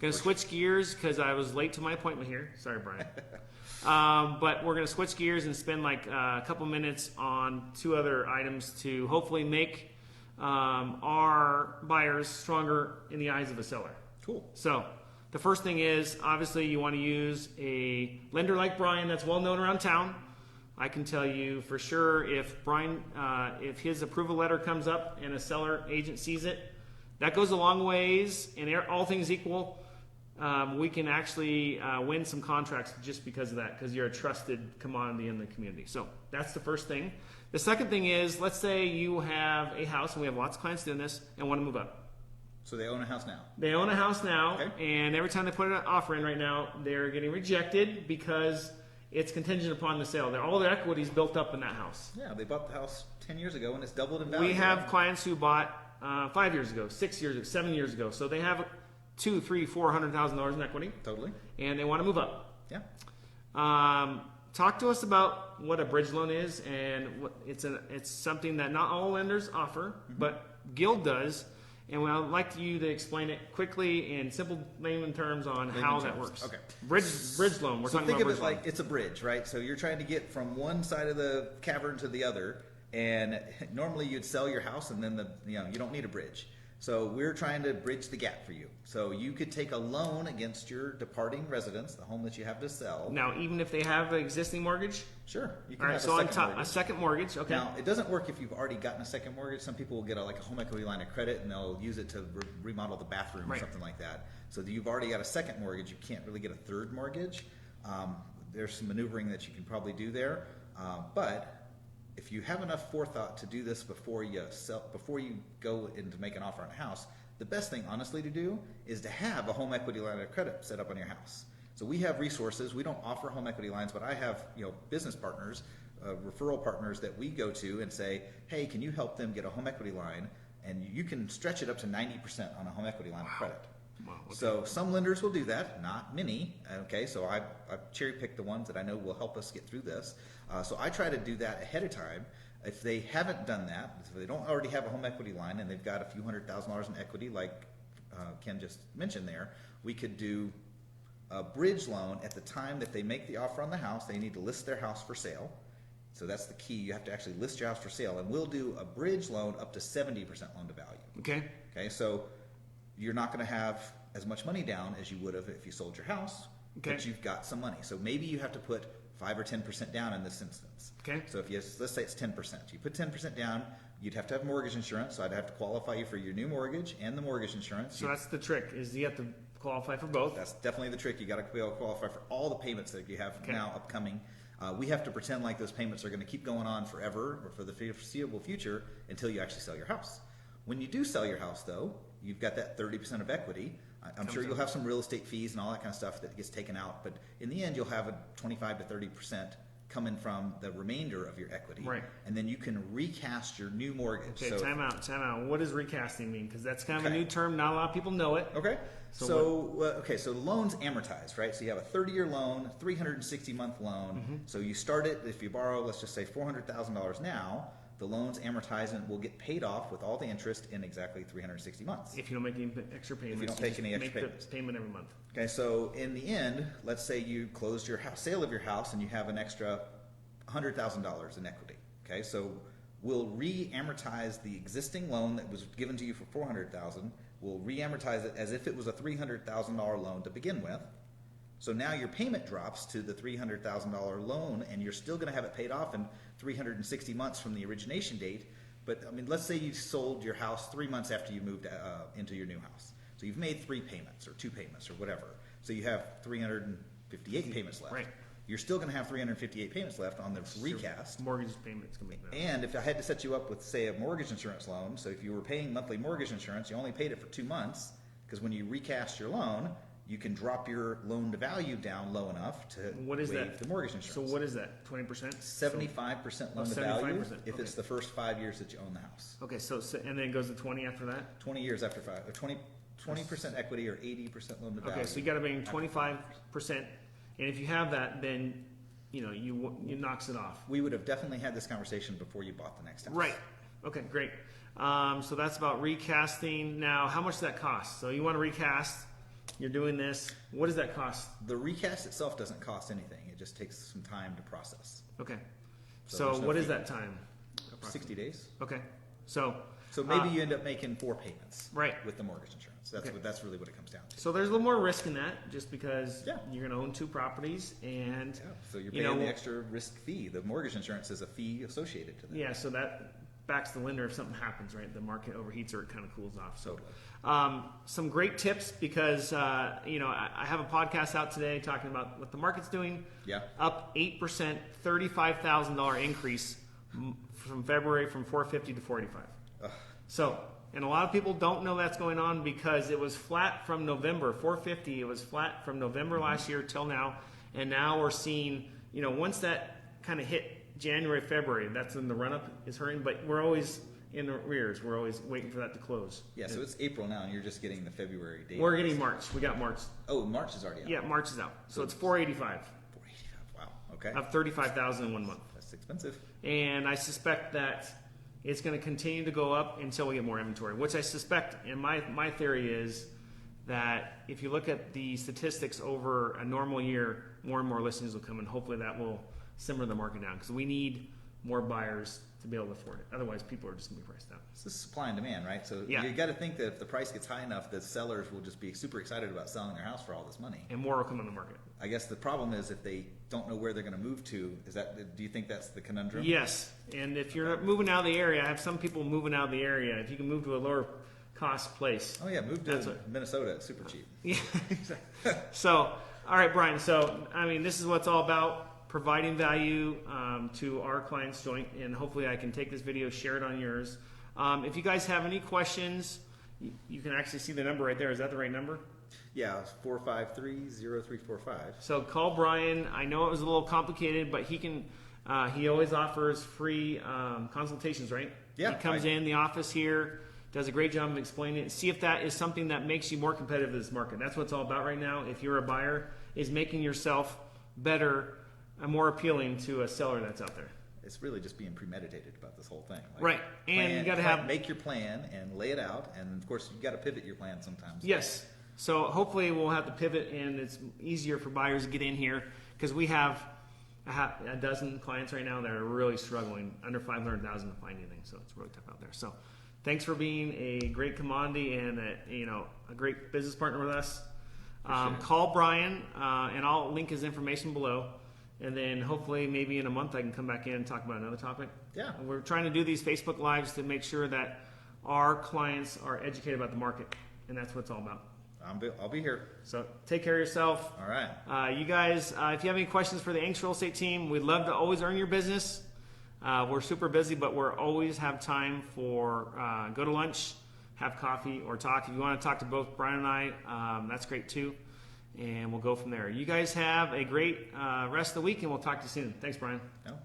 Going to switch gears because I was late to my appointment here. Sorry, Brian. But we're going to switch gears and spend like a couple minutes on two other items to hopefully make our buyers stronger in the eyes of a seller. Cool. So the first thing is, obviously, you want to use a lender like Brian that's well known around town. I can tell you for sure if Brian, if his approval letter comes up and a seller agent sees it, that goes a long ways. And all things equal, we can actually win some contracts just because of that, because you're a trusted commodity in the community. So that's the first thing. The second thing is, let's say you have a house, and we have lots of clients doing this, and want to move up. So they own a house now. They own a house now, okay. And every time they put an offer in right now, they're getting rejected because it's contingent upon the sale. All their equity is built up in that house. Yeah, they bought the house 10 years ago, and it's doubled in value. We have clients who bought 5 years ago, 6 years ago, 7 years ago. So they have $200,000, $300,000, $400,000 in equity. Totally. And they want to move up. Yeah. Talk to us about what a bridge loan is, and it's something that not all lenders offer, but Guild does. And I'd like you to explain it quickly in simple layman terms on how that works. Okay. Bridge loan. We're talking about bridge loan. Think of it like it's a bridge, right? So you're trying to get from one side of the cavern to the other, and normally you'd sell your house, and then you don't need a bridge. So we're trying to bridge the gap for you. So you could take a loan against your departing residence, the home that you have to sell. Now, even if they have an existing mortgage? Sure. You can All right, have so on top, a second mortgage, okay. Now, it doesn't work if you've already gotten a second mortgage. Some people will get a home equity line of credit, and they'll use it to remodel the bathroom or something like that. So you've already got a second mortgage. You can't really get a third mortgage. There's some maneuvering that you can probably do there. But if you have enough forethought to do this before you go in to make an offer on a house, the best thing, honestly, to do is to have a home equity line of credit set up on your house. So we have resources. We don't offer home equity lines, but I have business partners, referral partners that we go to and say, hey, can you help them get a home equity line? And you can stretch it up to 90% on a home equity line of credit. Wow, okay. So some lenders will do that, not many. Okay, so I cherry picked the ones that I know will help us get through this. So I try to do that ahead of time. If they haven't done that, if they don't already have a home equity line and they've got a few $100,000 in equity, like Ken just mentioned there, we could do a bridge loan at the time that they make the offer on the house. They need to list their house for sale. So that's the key. You have to actually list your house for sale. And we'll do a bridge loan up to 70% loan to value. Okay. Okay, so you're not going to have as much money down as you would have if you sold your house, but you've got some money. So maybe you have to put 5 or 10% down in this instance. Okay. So let's say it's 10%. You put 10% down, you'd have to have mortgage insurance, so I'd have to qualify you for your new mortgage and the mortgage insurance. So that's the trick, is you have to qualify for both. That's definitely the trick. You got to be able to qualify for all the payments that you have now upcoming. We have to pretend like those payments are going to keep going on forever or for the foreseeable future until you actually sell your house. When you do sell your house, though, you've got that 30% of equity. I'm sure you'll have some real estate fees and all that kind of stuff that gets taken out, but in the end, you'll have a 25 to 30% coming from the remainder of your equity. Right. And then you can recast your new mortgage. Okay, time out. What does recasting mean? Because that's kind of a new term. Not a lot of people know it. Okay. So the loan's amortized, right? So you have a 30-year loan, 360-month loan. Mm-hmm. So you start it, if you borrow, let's just say $400,000 now, the loan's amortized and will get paid off with all the interest in exactly 360 months. If you don't make any extra payments. If you don't take any extra payments. The payment every month. Okay, so in the end, let's say you closed your sale of your house and you have an extra $100,000 in equity. Okay, so we'll re-amortize the existing loan that was given to you for $400,000. We'll re-amortize it as if it was a $300,000 loan to begin with. So now your payment drops to the $300,000 loan, and you're still going to have it paid off in 360 months from the origination date. But I mean, let's say you sold your house 3 months after you moved into your new house. So you've made 3 payments or 2 payments or whatever. So you have 358 payments left. Right. You're still going to have 358 payments left on the recast. Mortgage payments can make that. And if I had to set you up with, say, a mortgage insurance loan, so if you were paying monthly mortgage insurance, you only paid it for 2 months, because when you recast your loan, you can drop your loan to value down low enough to waive the mortgage insurance. So what is that? 20%? 75% loan to value 75%. if it's the first 5 years that you own the house. Okay, so and then it goes to 20 after that? 20 years after 5, or 20% equity or 80% loan to value. Okay, so you got to bring 25%, and if you have that, then you knocks it off. We would have definitely had this conversation before you bought the next house. Right. Okay, great. So that's about recasting. Now, how much does that cost? So you want to recast. You're doing this. What does that cost? The recast itself doesn't cost anything. It just takes some time to process. Okay. So So there's no what is fee. that time? 60 days. Okay. So Maybe you end up making 4 payments. Right. With the mortgage insurance. That's really what it comes down to. so there's a little more risk in that, just because Yeah. you're going to own 2 properties, and Yeah. So you're you paying know, the extra risk fee. The mortgage insurance is a fee associated to that. yeah. So that backs the lender if something happens, right? The market overheats or it kind of cools off. So, Totally. some great tips because I have a podcast out today talking about what the market's doing. Yeah. Up 8%, $35,000 increase from February from 450 to 485. Ugh. So, and a lot of people don't know that's going on because it was flat from November, 450. It was flat from November last year till now, and now we're seeing, once that kind of hit January, February, that's when the run-up is hurting, but we're always in the rears. We're always waiting for that to close. Yeah, so it's April now, and you're just getting the February date. We're getting March. We got March. Oh, March is already out. Yeah, March is out. So it's 485 485. Wow. Okay. of 35,000 in 1 month. That's expensive. And I suspect that it's going to continue to go up until we get more inventory, which I suspect, and my theory is that if you look at the statistics over a normal year, more and more listings will come, and hopefully that will simmer the market down, because we need more buyers to be able to afford it. Otherwise, people are just going to be priced out. This is supply and demand, right? So Yeah. you got to think that if the price gets high enough, the sellers will just be super excited about selling their house for all this money. And more will come on the market. I guess the problem is if they don't know where they're going to move to, do you think that's the conundrum? Yes, and if you're not moving out of the area, I have some people moving out of the area. If you can move to a lower cost place. Oh yeah, move That's to what- Minnesota. It's super cheap. Yeah, exactly. So, all right, Brian. So, this is what it's all about. Providing value to our clients joint, and hopefully I can take this video, share it on yours. If you guys have any questions, you can actually see the number right there. Is that the right number? Yeah, it's 453-0345. So call Brian. I know it was a little complicated, but he can. He always offers free consultations, right? Yeah, He comes in the office here, does a great job of explaining it. See if that is something that makes you more competitive in this market. That's what it's all about right now. If you're a buyer, is making yourself better and more appealing to a seller that's out there. It's really just being premeditated about this whole thing. Like, Right, and you got to have make your plan and lay it out, and of course you got to pivot your plan sometimes. Yes. So hopefully we'll have to pivot, and it's easier for buyers to get in here because we have a dozen clients right now that are really struggling under $500,000 to find anything. So it's really tough out there. So thanks for being a great commodity and a great business partner with us. Call Brian, and I'll link his information below. And then hopefully maybe in a month I can come back in and talk about another topic. Yeah. We're trying to do these Facebook Lives to make sure that our clients are educated about the market. And that's what it's all about. I'll be here. So take care of yourself. All right. You guys, if you have any questions for the Angst Real Estate team, we'd love to always earn your business. We're super busy, but we're always have time for go to lunch, have coffee, or talk. If you want to talk to both Brian and I, that's great too. And we'll go from there. You guys have a great rest of the week, and we'll talk to you soon. Thanks, Brian. No.